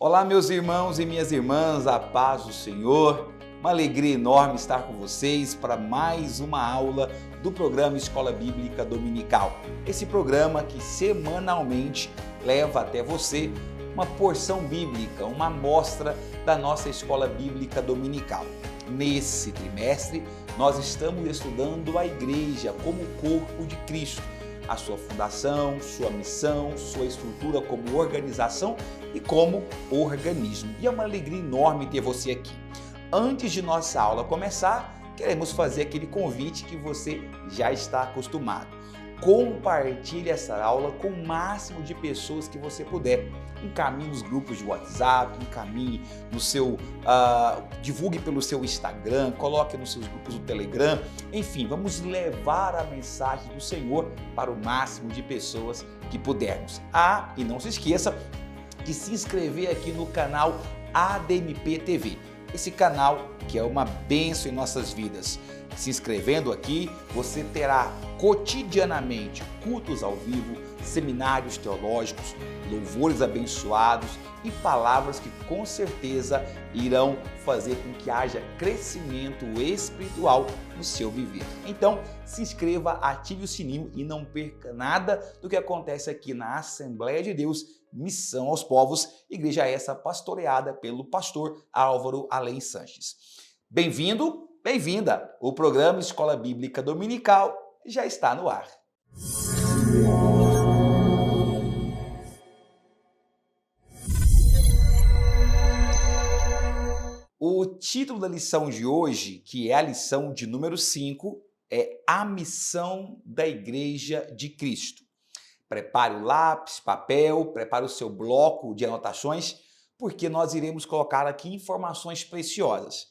Olá, meus irmãos e minhas irmãs, a paz do Senhor. Uma alegria enorme estar com vocês para mais uma aula do programa Escola Bíblica Dominical. Esse programa que semanalmente leva até você uma porção bíblica, uma amostra da nossa Escola Bíblica Dominical. Nesse trimestre, nós estamos estudando a Igreja como corpo de Cristo, a sua fundação, sua missão, sua estrutura como organização e como organismo. E é uma alegria enorme ter você aqui. Antes de nossa aula começar, queremos fazer aquele convite que você já está acostumado. Compartilhe essa aula com o máximo de pessoas que você puder. Encaminhe nos grupos de WhatsApp, encaminhe no seu, divulgue pelo seu Instagram, coloque nos seus grupos do Telegram. Enfim, vamos levar a mensagem do Senhor para o máximo de pessoas que pudermos. E não se esqueça de se inscrever aqui no canal ADMP TV. Esse canal que é uma bênção em nossas vidas. Se inscrevendo aqui, você terá cotidianamente cultos ao vivo, seminários teológicos, louvores abençoados e palavras que com certeza irão fazer com que haja crescimento espiritual no seu viver. Então, se inscreva, ative o sininho e não perca nada do que acontece aqui na Assembleia de Deus, Missão aos Povos, igreja essa pastoreada pelo pastor Álvaro Além Sanches. Bem-vindo, bem-vinda! O programa Escola Bíblica Dominical já está no ar. O título da lição de hoje, que é a lição de número 5, é A Missão da Igreja de Cristo. Prepare o lápis, papel, prepare o seu bloco de anotações, porque nós iremos colocar aqui informações preciosas.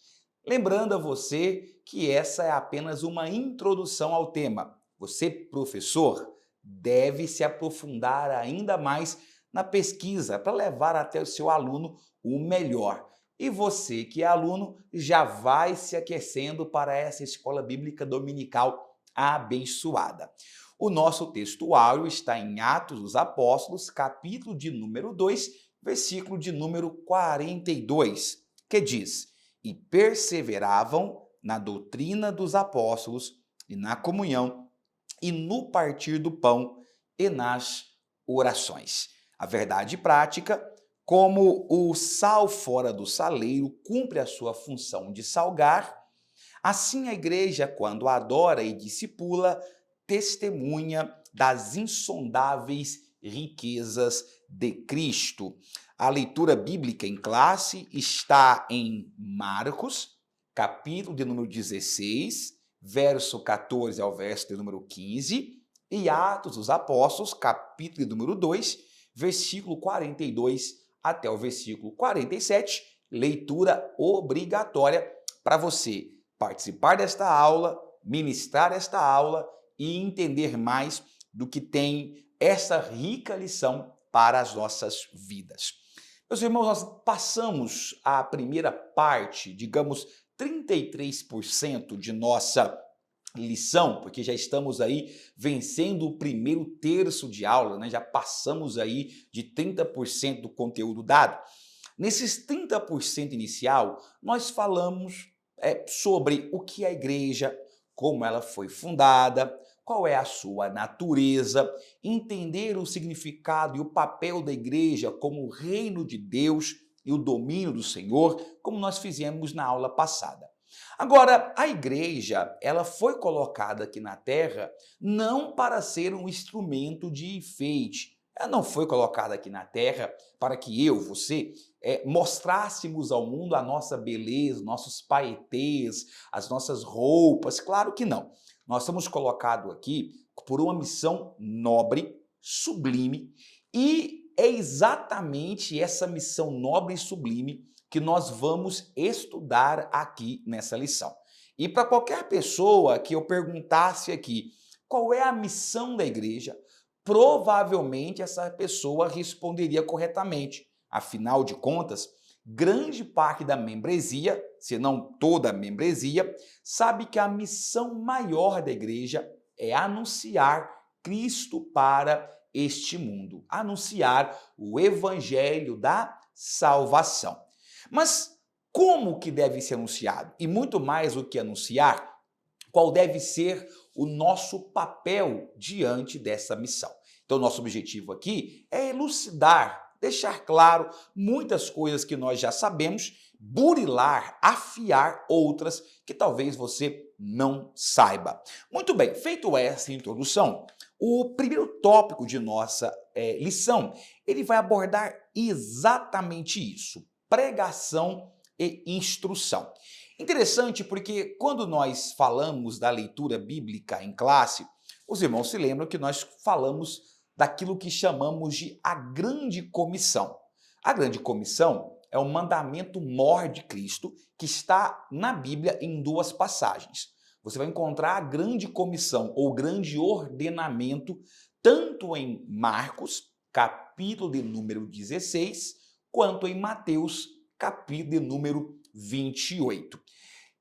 Lembrando a você que essa é apenas uma introdução ao tema. Você, professor, deve se aprofundar ainda mais na pesquisa para levar até o seu aluno o melhor. E você que é aluno já vai se aquecendo para essa escola bíblica dominical abençoada. O nosso textuário está em Atos dos Apóstolos, capítulo de número 2, versículo de número 42, que diz: E perseveravam na doutrina dos apóstolos e na comunhão e no partir do pão e nas orações. A verdade prática, como o sal fora do saleiro cumpre a sua função de salgar, assim a igreja, quando adora e discipula, testemunha das insondáveis riquezas de Cristo. A leitura bíblica em classe está em Marcos, capítulo de número 16, verso 14 ao verso de número 15, e Atos dos Apóstolos, capítulo de número 2, versículo 42 até o versículo 47, leitura obrigatória para você participar desta aula, ministrar esta aula e entender mais do que tem essa rica lição para as nossas vidas. Meus irmãos, nós passamos a primeira parte, digamos 33% de nossa lição, porque já estamos aí vencendo o primeiro terço de aula, né? Já passamos aí de 30% do conteúdo dado. Nesses 30% inicial, nós falamos sobre o que é a igreja, como ela foi fundada, qual é a sua natureza, entender o significado e o papel da igreja como o reino de Deus e o domínio do Senhor, como nós fizemos na aula passada. Agora, a igreja, ela foi colocada aqui na Terra não para ser um instrumento de enfeite. Ela não foi colocada aqui na Terra para que eu, você, mostrássemos ao mundo a nossa beleza, nossos paetês, as nossas roupas. Claro que não. Nós somos colocados aqui por uma missão nobre, sublime, e é exatamente essa missão nobre e sublime que nós vamos estudar aqui nessa lição. E para qualquer pessoa que eu perguntasse aqui qual é a missão da igreja, provavelmente essa pessoa responderia corretamente. Afinal de contas, grande parte da membresia, se não toda a membresia, sabe que a missão maior da igreja é anunciar Cristo para este mundo, anunciar o evangelho da salvação. Mas como que deve ser anunciado? E muito mais do que anunciar, qual deve ser o nosso papel diante dessa missão? Então, nosso objetivo aqui é elucidar, deixar claro muitas coisas que nós já sabemos, burilar, afiar outras que talvez você não saiba. Muito bem, feito essa introdução, o primeiro tópico de nossa lição, ele vai abordar exatamente isso, pregação e instrução. Interessante porque quando nós falamos da leitura bíblica em classe, os irmãos se lembram que nós falamos daquilo que chamamos de a Grande Comissão. A Grande Comissão é um mandamento maior de Cristo que está na Bíblia em duas passagens. Você vai encontrar a Grande Comissão ou Grande Ordenamento tanto em Marcos, capítulo de número 16, quanto em Mateus, capítulo de número 28.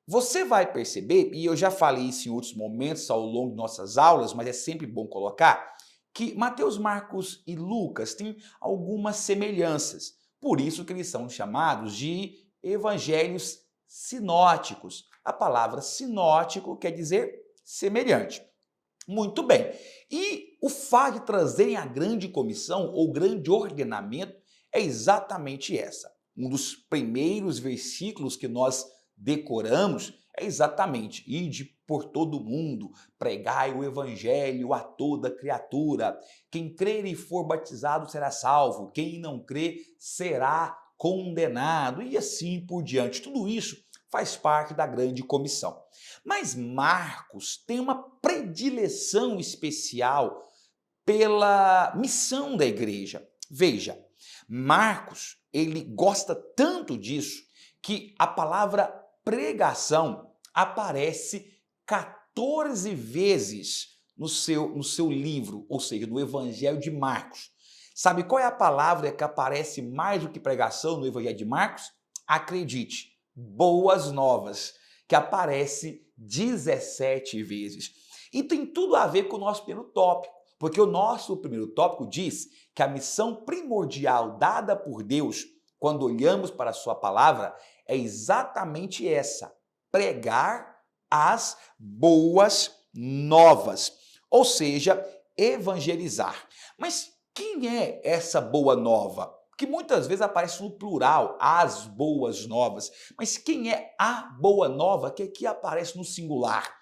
Você vai perceber, e eu já falei isso em outros momentos ao longo de nossas aulas, mas é sempre bom colocar, que Mateus, Marcos e Lucas têm algumas semelhanças. Por isso que eles são chamados de evangelhos sinóticos. A palavra sinótico quer dizer semelhante. Muito bem. E o fato de trazerem a grande comissão ou grande ordenamento é exatamente essa. Um dos primeiros versículos que nós decoramos é exatamente: ide por todo o mundo, pregai o evangelho a toda criatura. Quem crer e for batizado será salvo, quem não crer será condenado, e assim por diante. Tudo isso faz parte da grande comissão. Mas Marcos tem uma predileção especial pela missão da igreja. Veja, Marcos, ele gosta tanto disso que a palavra pregação aparece 14 vezes no seu livro, ou seja, no Evangelho de Marcos. Sabe qual é a palavra que aparece mais do que pregação no Evangelho de Marcos? Acredite, boas novas, que aparece 17 vezes. E tem tudo a ver com o nosso primeiro tópico, porque o nosso primeiro tópico diz que a missão primordial dada por Deus, quando olhamos para a sua palavra, é exatamente essa: pregar as boas novas, ou seja, evangelizar. Mas quem é essa boa nova? Que muitas vezes aparece no plural, as boas novas. Mas quem é a boa nova que aqui aparece no singular?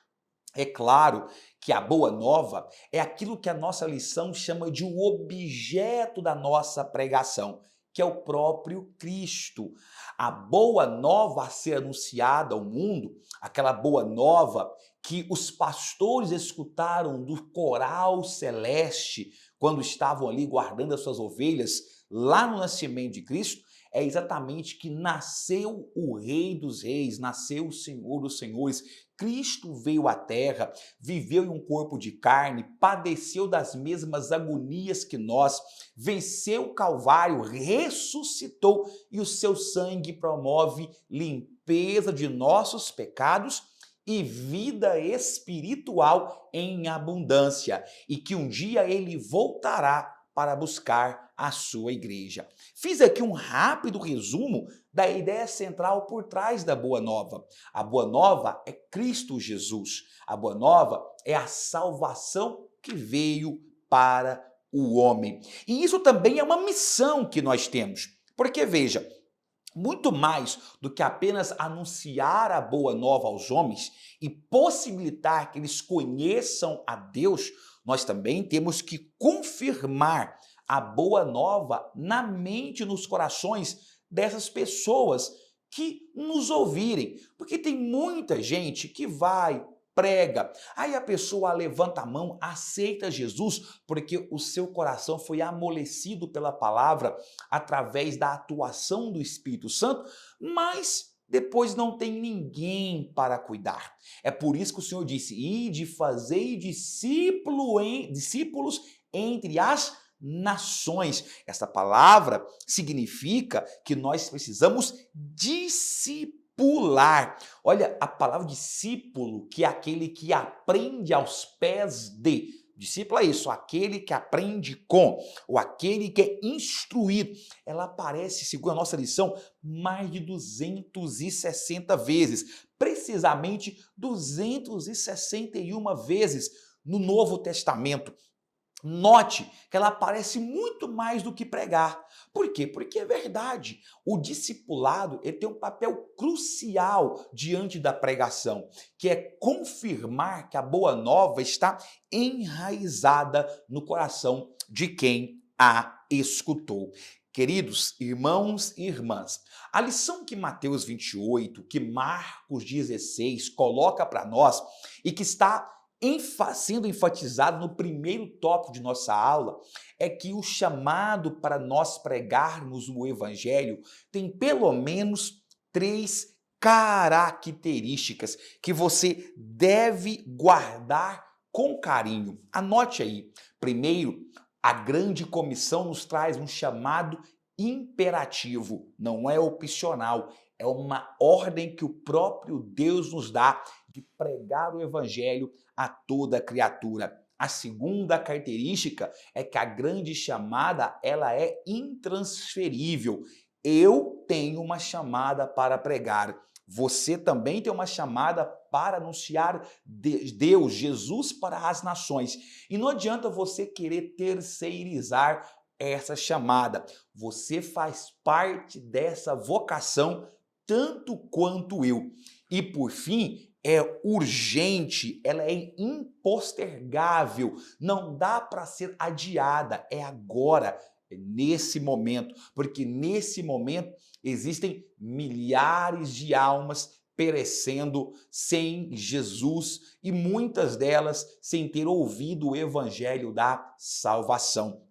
É claro que a boa nova é aquilo que a nossa lição chama de um objeto da nossa pregação, que é o próprio Cristo. A boa nova a ser anunciada ao mundo, aquela boa nova que os pastores escutaram do coral celeste quando estavam ali guardando as suas ovelhas lá no nascimento de Cristo, é exatamente que nasceu o Rei dos Reis, nasceu o Senhor dos Senhores. Cristo veio à terra, viveu em um corpo de carne, padeceu das mesmas agonias que nós, venceu o Calvário, ressuscitou e o seu sangue promove limpeza de nossos pecados e vida espiritual em abundância, e que um dia ele voltará para buscar a sua igreja. Fiz aqui um rápido resumo da ideia central por trás da Boa Nova. A Boa Nova é Cristo Jesus. A Boa Nova é a salvação que veio para o homem. E isso também é uma missão que nós temos. Porque, veja, muito mais do que apenas anunciar a Boa Nova aos homens e possibilitar que eles conheçam a Deus, nós também temos que confirmar a Boa Nova na mente e nos corações dessas pessoas que nos ouvirem. Porque tem muita gente que vai, prega, aí a pessoa levanta a mão, aceita Jesus, porque o seu coração foi amolecido pela palavra através da atuação do Espírito Santo, mas depois não tem ninguém para cuidar. É por isso que o Senhor disse: ide, fazei discípulos entre as nações. Essa palavra significa que nós precisamos discipular. Olha, a palavra discípulo, que é aquele que aprende aos pés de, Discípulo é isso, aquele que aprende com, ou aquele que é instruído. Ela aparece, segundo a nossa lição, mais de 260 vezes. Precisamente 261 vezes no Novo Testamento. Note que ela aparece muito mais do que pregar. Por quê? Porque é verdade. O discipulado ele tem um papel crucial diante da pregação, que é confirmar que a boa nova está enraizada no coração de quem a escutou. Queridos irmãos e irmãs, a lição que Mateus 28, que Marcos 16 coloca para nós e que está sendo enfatizado no primeiro tópico de nossa aula, é que o chamado para nós pregarmos o Evangelho tem pelo menos 3 características que você deve guardar com carinho. Anote aí. Primeiro, a grande comissão nos traz um chamado imperativo, não é opcional, é uma ordem que o próprio Deus nos dá de pregar o Evangelho a toda criatura. A segunda característica é que a grande chamada ela é intransferível. Eu tenho uma chamada para pregar. Você também tem uma chamada para anunciar Deus, Jesus para as nações. E não adianta você querer terceirizar essa chamada. Você faz parte dessa vocação tanto quanto eu. E por fim, é urgente, ela é impostergável, não dá para ser adiada, é agora, é nesse momento, porque nesse momento existem milhares de almas perecendo sem Jesus e muitas delas sem ter ouvido o evangelho da salvação.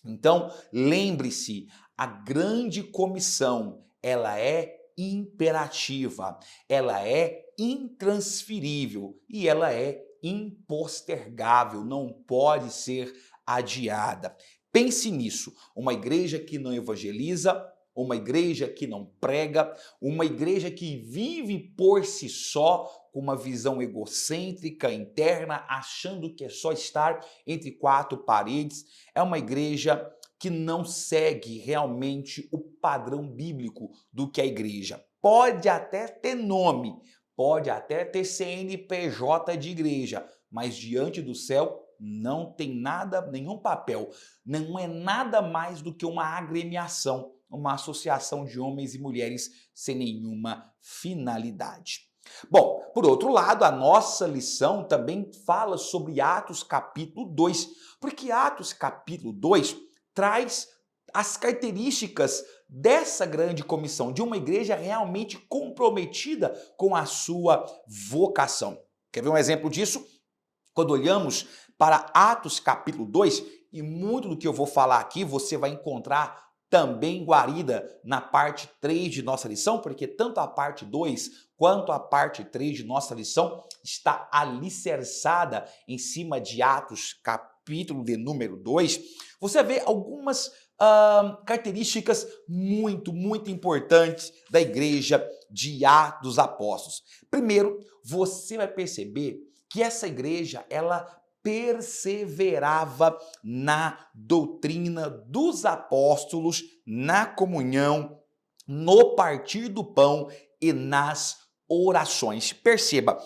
Então, lembre-se, a grande comissão, ela é imperativa, ela é intransferível e ela é impostergável, não pode ser adiada. Pense nisso, uma igreja que não evangeliza, uma igreja que não prega, uma igreja que vive por si só, com uma visão egocêntrica interna, achando que é só estar entre 4 paredes, é uma igreja que não segue realmente o padrão bíblico do que é a igreja. Pode até ter nome, pode até ter CNPJ de igreja, mas diante do céu não tem nada, nenhum papel, não é nada mais do que uma agremiação, uma associação de homens e mulheres sem nenhuma finalidade. Bom, por outro lado, a nossa lição também fala sobre Atos capítulo 2, porque Atos capítulo 2 traz as características dessa grande comissão, de uma igreja realmente comprometida com a sua vocação. Quer ver um exemplo disso? Quando olhamos para Atos capítulo 2, e muito do que eu vou falar aqui você vai encontrar também guarida na parte 3 de nossa lição, porque tanto a parte 2 quanto a parte 3 de nossa lição está alicerçada em cima de Atos capítulo de número 2, você vê algumas características muito importantes da igreja de Atos dos Apóstolos. Primeiro, você vai perceber que essa igreja, ela perseverava na doutrina dos apóstolos, na comunhão, no partir do pão e nas orações. Perceba,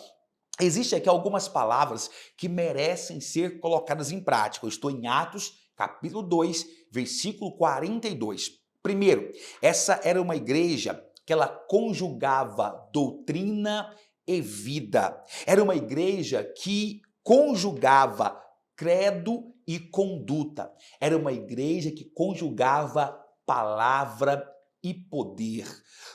existem aqui algumas palavras que merecem ser colocadas em prática. Eu estou em Atos, capítulo 2, versículo 42. Primeiro, essa era uma igreja que ela conjugava doutrina e vida. Era uma igreja que conjugava credo e conduta. Era uma igreja que conjugava palavra e poder.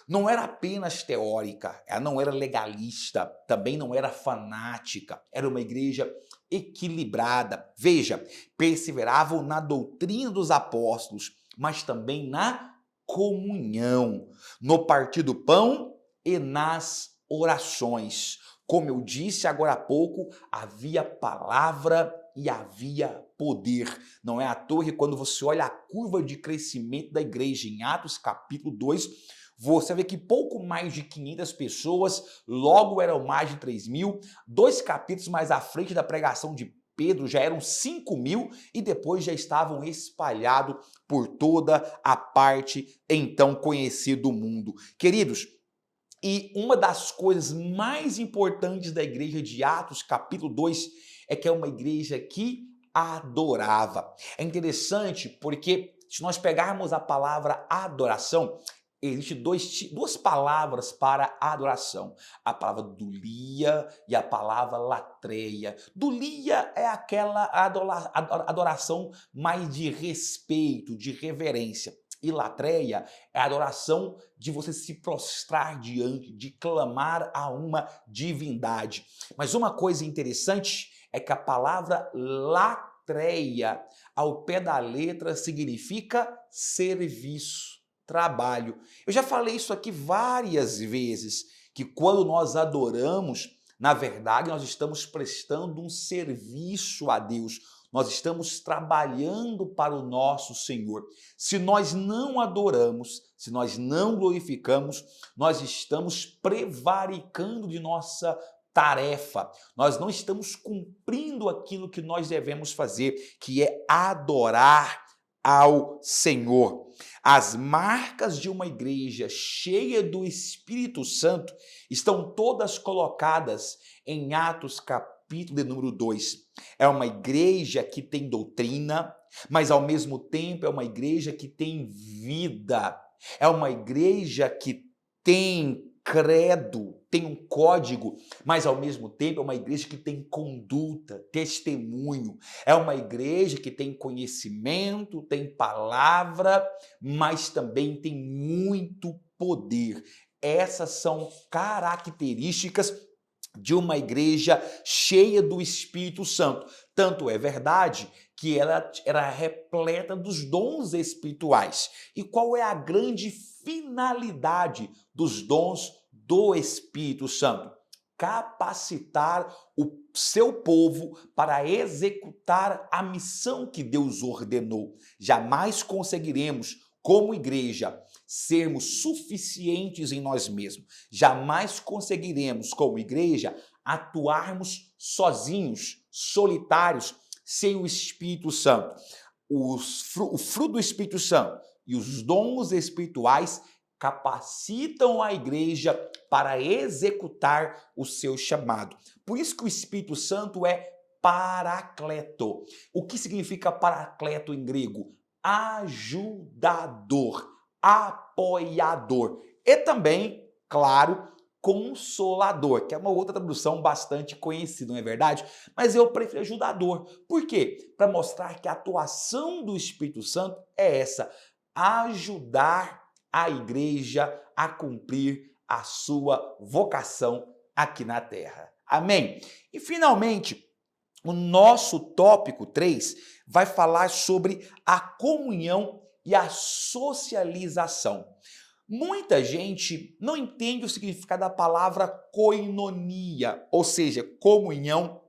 Não era apenas teórica, ela não era legalista, também não era fanática. Era uma igreja equilibrada. Veja, perseveravam na doutrina dos apóstolos, mas também na comunhão, no partir do pão e nas orações. Como eu disse agora há pouco, havia palavra e havia poder. Não é à toa que quando você olha a curva de crescimento da igreja em Atos capítulo 2, você vê que pouco mais de 500 pessoas, logo eram mais de 3.000, 2 capítulos mais à frente da pregação de Pedro já eram 5.000 e depois já estavam espalhados por toda a parte então conhecida do mundo. Queridos, e uma das coisas mais importantes da igreja de Atos, capítulo 2, é que é uma igreja que adorava. É interessante porque se nós pegarmos a palavra adoração, existem duas palavras para adoração. A palavra dulia e a palavra latreia. Dulia é aquela adoração mais de respeito, de reverência. E latreia é a adoração de você se prostrar diante, de clamar a uma divindade. Mas uma coisa interessante é que a palavra latreia, ao pé da letra, significa serviço, trabalho. Eu já falei isso aqui várias vezes, que quando nós adoramos, na verdade, nós estamos prestando um serviço a Deus. Nós estamos trabalhando para o nosso Senhor. Se nós não adoramos, se nós não glorificamos, nós estamos prevaricando de nossa tarefa. Nós não estamos cumprindo aquilo que nós devemos fazer, que é adorar ao Senhor. As marcas de uma igreja cheia do Espírito Santo estão todas colocadas em Atos capítulo de número 2. É uma igreja que tem doutrina, mas ao mesmo tempo é uma igreja que tem vida. É uma igreja que tem credo, tem um código, mas ao mesmo tempo é uma igreja que tem conduta, testemunho. É uma igreja que tem conhecimento, tem palavra, mas também tem muito poder. Essas são características de uma igreja cheia do Espírito Santo. Tanto é verdade que ela era repleta dos dons espirituais. E qual é a grande finalidade dos dons do Espírito Santo? Capacitar o seu povo para executar a missão que Deus ordenou. Jamais conseguiremos, como igreja, sermos suficientes em nós mesmos. Jamais conseguiremos, como igreja, atuarmos sozinhos, solitários, sem o Espírito Santo. O fruto do Espírito Santo e os dons espirituais capacitam a igreja para executar o seu chamado. Por isso que o Espírito Santo é paracleto. O que significa paracleto em grego? Ajudador, apoiador e também, claro, consolador, que é uma outra tradução bastante conhecida, não é verdade? Mas eu prefiro ajudador. Por quê? Para mostrar que a atuação do Espírito Santo é essa: ajudar a igreja a cumprir a sua vocação aqui na terra. Amém? E finalmente, o nosso tópico 3 vai falar sobre a comunhão e a socialização. Muita gente não entende o significado da palavra koinonia, ou seja, comunhão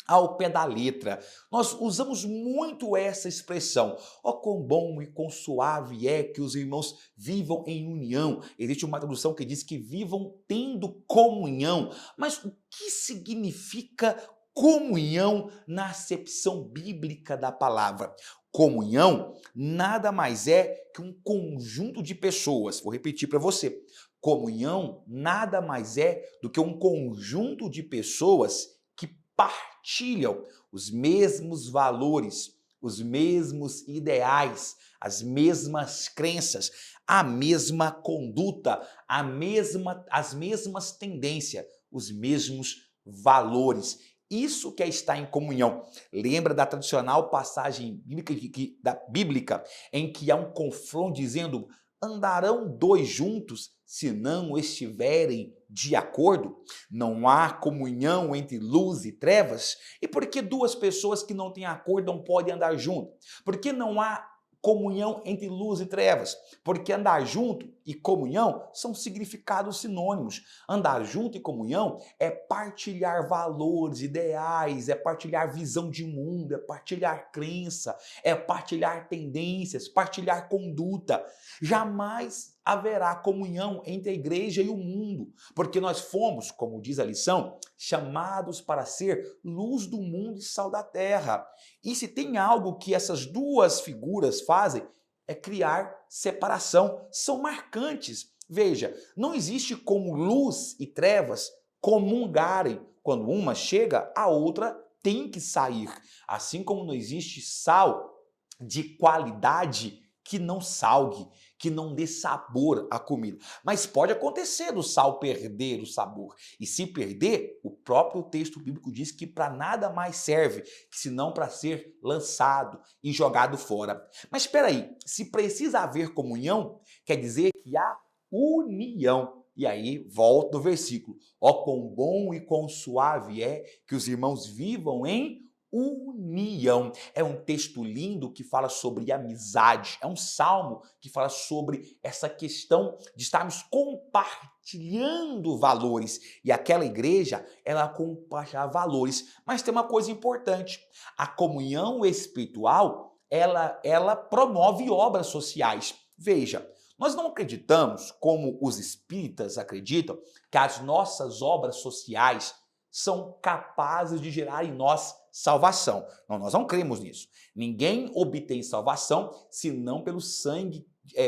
ao pé da letra. Nós usamos muito essa expressão. Ó, quão bom e quão suave é que os irmãos vivam em união. Existe uma tradução que diz que vivam tendo comunhão. Mas o que significa comunhão na acepção bíblica da palavra? Comunhão nada mais é que um conjunto de pessoas. Vou repetir para você. Comunhão nada mais é do que um conjunto de pessoas que partilham os mesmos valores, os mesmos ideais, as mesmas crenças, a mesma conduta, as mesmas tendências, os mesmos valores. Isso que é estar em comunhão. Lembra da tradicional passagem bíblica em que há um confronto dizendo: andarão dois juntos se não estiverem de acordo? Não há comunhão entre luz e trevas? E por que duas pessoas que não têm acordo não podem andar juntas? Por que não há comunhão entre luz e trevas? Porque andar junto e comunhão são significados sinônimos. Andar junto e comunhão é partilhar valores, ideais, é partilhar visão de mundo, é partilhar crença, é partilhar tendências, partilhar conduta. Jamais haverá comunhão entre a igreja e o mundo, porque nós fomos, como diz a lição, chamados para ser luz do mundo e sal da terra. E se tem algo que essas duas figuras fazem, é criar separação. São marcantes. Veja, não existe como luz e trevas comungarem. Quando uma chega, a outra tem que sair. Assim como não existe sal de qualidade que não salgue, que não dê sabor à comida. Mas pode acontecer do sal perder o sabor. E se perder, o próprio texto bíblico diz que para nada mais serve, que senão para ser lançado e jogado fora. Mas espera aí, se precisa haver comunhão, quer dizer que há união. E aí, volta no versículo. Ó, quão bom e quão suave é que os irmãos vivam em união. É um texto lindo que fala sobre amizade. É um salmo que fala sobre essa questão de estarmos compartilhando valores. E aquela igreja, ela compartilhava valores. Mas tem uma coisa importante. A comunhão espiritual, ela promove obras sociais. Veja, nós não acreditamos, como os espíritas acreditam, que as nossas obras sociais são capazes de gerar em nós salvação. Não, nós não cremos nisso. Ninguém obtém salvação senão pelo sangue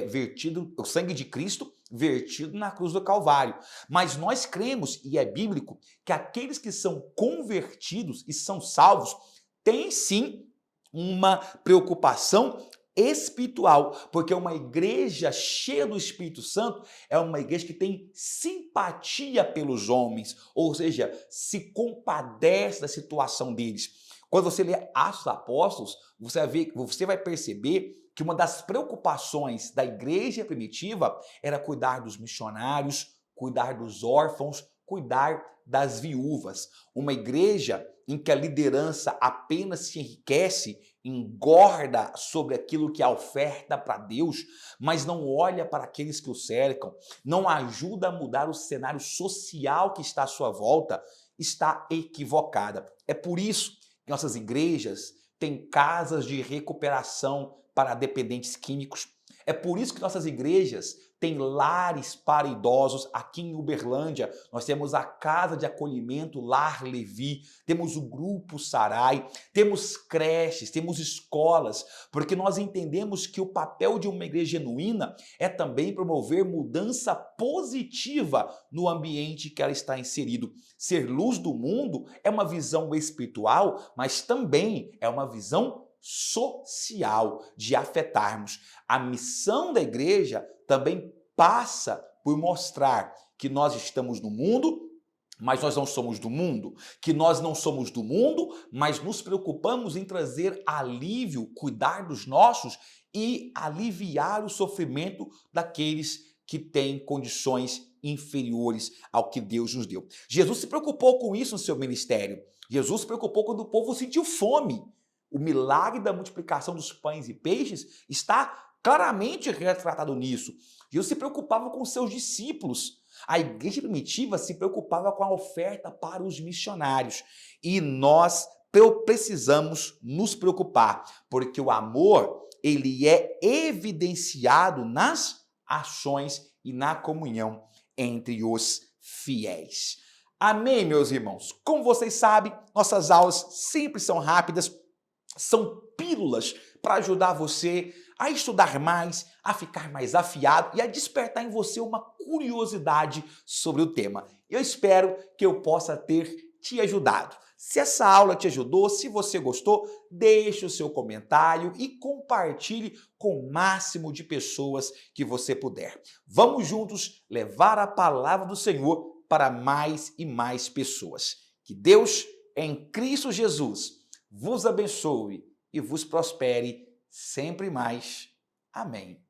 vertido, o sangue de Cristo vertido na cruz do Calvário. Mas nós cremos, e é bíblico, que aqueles que são convertidos e são salvos têm sim uma preocupação espiritual, porque uma igreja cheia do Espírito Santo é uma igreja que tem simpatia pelos homens, ou seja, se compadece da situação deles. Quando você lê Atos dos Apóstolos, você vai perceber que uma das preocupações da igreja primitiva era cuidar dos missionários, cuidar dos órfãos, cuidar das viúvas. Uma igreja em que a liderança apenas se enriquece, engorda sobre aquilo que é a oferta para Deus, mas não olha para aqueles que o cercam, não ajuda a mudar o cenário social que está à sua volta, está equivocada. É por isso que nossas igrejas têm casas de recuperação para dependentes químicos. É por isso que nossas igrejas têm lares para idosos. Aqui em Uberlândia, nós temos a Casa de Acolhimento Lar Levi, temos o Grupo Sarai, temos creches, temos escolas, porque nós entendemos que o papel de uma igreja genuína é também promover mudança positiva no ambiente que ela está inserido. Ser luz do mundo é uma visão espiritual, mas também é uma visão social de afetarmos. A missão da igreja também passa por mostrar que nós estamos no mundo, mas nós não somos do mundo, que nós não somos do mundo, mas nos preocupamos em trazer alívio, cuidar dos nossos e aliviar o sofrimento daqueles que têm condições inferiores ao que Deus nos deu. Jesus se preocupou com isso no seu ministério. Jesus se preocupou quando o povo sentiu fome. O milagre da multiplicação dos pães e peixes está claramente retratado nisso. Jesus se preocupava com seus discípulos. A igreja primitiva se preocupava com a oferta para os missionários. E nós precisamos nos preocupar, porque o amor, ele é evidenciado nas ações e na comunhão entre os fiéis. Amém, meus irmãos? Como vocês sabem, nossas aulas sempre são rápidas, são pílulas para ajudar você a estudar mais, a ficar mais afiado e a despertar em você uma curiosidade sobre o tema. Eu espero que eu possa ter te ajudado. Se essa aula te ajudou, se você gostou, deixe o seu comentário e compartilhe com o máximo de pessoas que você puder. Vamos juntos levar a palavra do Senhor para mais e mais pessoas. Que Deus, em Cristo Jesus, vos abençoe e vos prospere sempre mais. Amém.